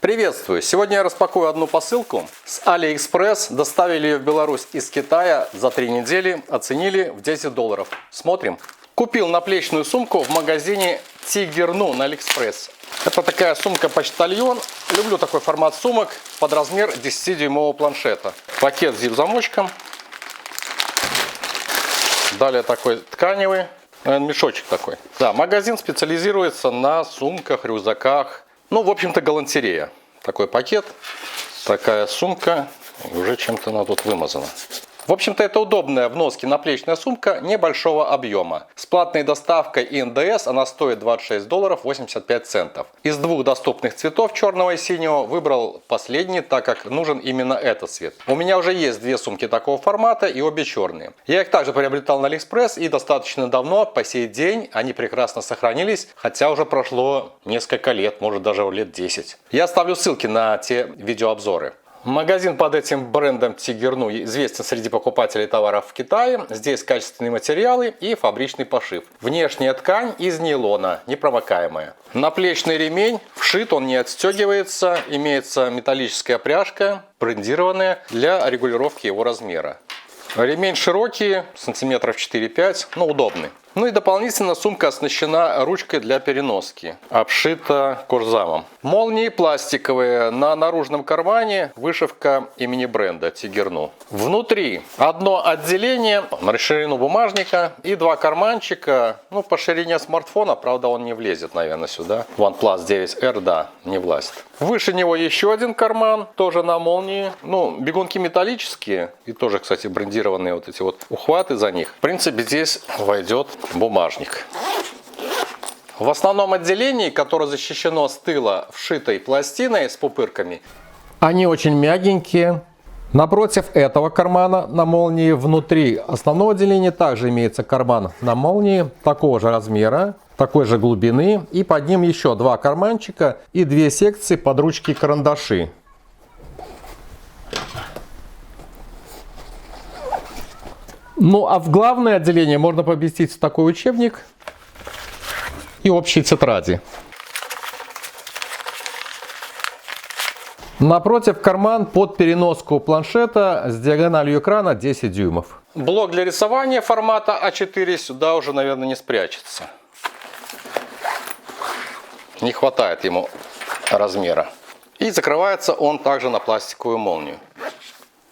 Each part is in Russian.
Приветствую! Сегодня я распакую одну посылку с AliExpress. Доставили ее в Беларусь из Китая за 3 недели. Оценили в $10. Смотрим. Купил наплечную сумку в магазине Тигерну на AliExpress. Это такая сумка-почтальон. Люблю такой формат сумок под размер 10-дюймового планшета. Пакет с зип-замочком. Далее такой тканевый. Мешочек такой. Да, магазин специализируется на сумках, рюкзаках. Ну, в общем-то, галантерея. Такой пакет, такая сумка. И уже чем-то она тут вымазана. В общем-то, это удобная в носке наплечная сумка небольшого объема. С платной доставкой и НДС она стоит $26.85. Из двух доступных цветов, черного и синего, выбрал последний, так как нужен именно этот цвет. У меня уже есть две сумки такого формата и обе черные. Я их также приобретал на AliExpress и достаточно давно, по сей день они прекрасно сохранились, хотя уже прошло несколько лет, может даже лет 10. Я оставлю ссылки на те видеообзоры. Магазин под этим брендом Тигерну известен среди покупателей товаров в Китае. Здесь качественные материалы и фабричный пошив. Внешняя ткань из нейлона, непромокаемая. Наплечный ремень вшит, он не отстегивается. Имеется металлическая пряжка, брендированная для регулировки его размера. Ремень широкий, сантиметров 4-5, но удобный. Ну и дополнительно сумка оснащена ручкой для переноски, обшита кожзамом. Молнии пластиковые, на наружном кармане вышивка имени бренда Тигерну. Внутри одно отделение на ширину бумажника и два карманчика, ну по ширине смартфона, правда он не влезет, наверное, сюда. OnePlus 9R, да, не влазит. Выше него еще один карман, тоже на молнии. Ну, бегунки металлические и тоже, кстати, брендированные вот эти вот ухваты за них. В принципе, здесь войдет бумажник. В основном отделении, которое защищено с тыла вшитой пластиной с пупырками, они очень мягенькие. Напротив этого кармана на молнии внутри основного отделения также имеется карман на молнии такого же размера, такой же глубины, и под ним еще два карманчика и две секции под ручки и карандаши. Ну а в главное отделение можно поместить такой учебник и общие тетради. Напротив карман под переноску планшета с диагональю экрана 10 дюймов. Блок для рисования формата А4 сюда уже, наверное, не спрячется. Не хватает ему размера. И закрывается он также на пластиковую молнию.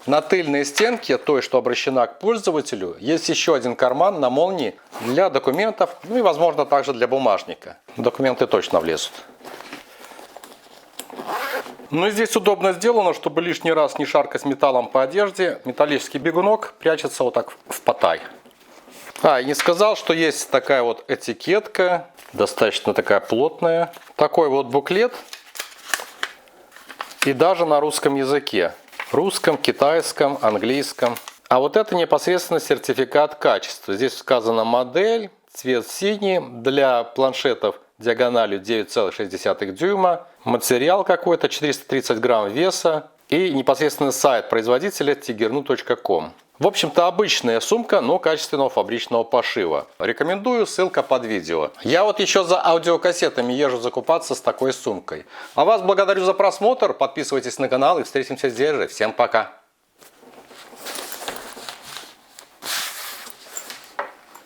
На тыльной стенке, той, что обращена к пользователю, есть еще один карман на молнии для документов, ну и, возможно, также для бумажника. Документы точно влезут. Но здесь удобно сделано, чтобы лишний раз не шаркать металлом по одежде. Металлический бегунок прячется вот так в потай. И не сказал, что есть такая вот этикетка, достаточно такая плотная. Такой вот буклет. И даже на русском языке. Русском, китайском, английском. А вот это непосредственно сертификат качества. Здесь сказано модель, цвет синий, для планшетов диагональю 9,6 дюйма. Материал какой-то, 430 грамм веса. И непосредственно сайт производителя tigernu.com. В общем-то обычная сумка, но качественного фабричного пошива. Рекомендую, ссылка под видео. Я вот еще за аудиокассетами езжу закупаться с такой сумкой. А вас благодарю за просмотр, подписывайтесь на канал и встретимся здесь же. Всем пока!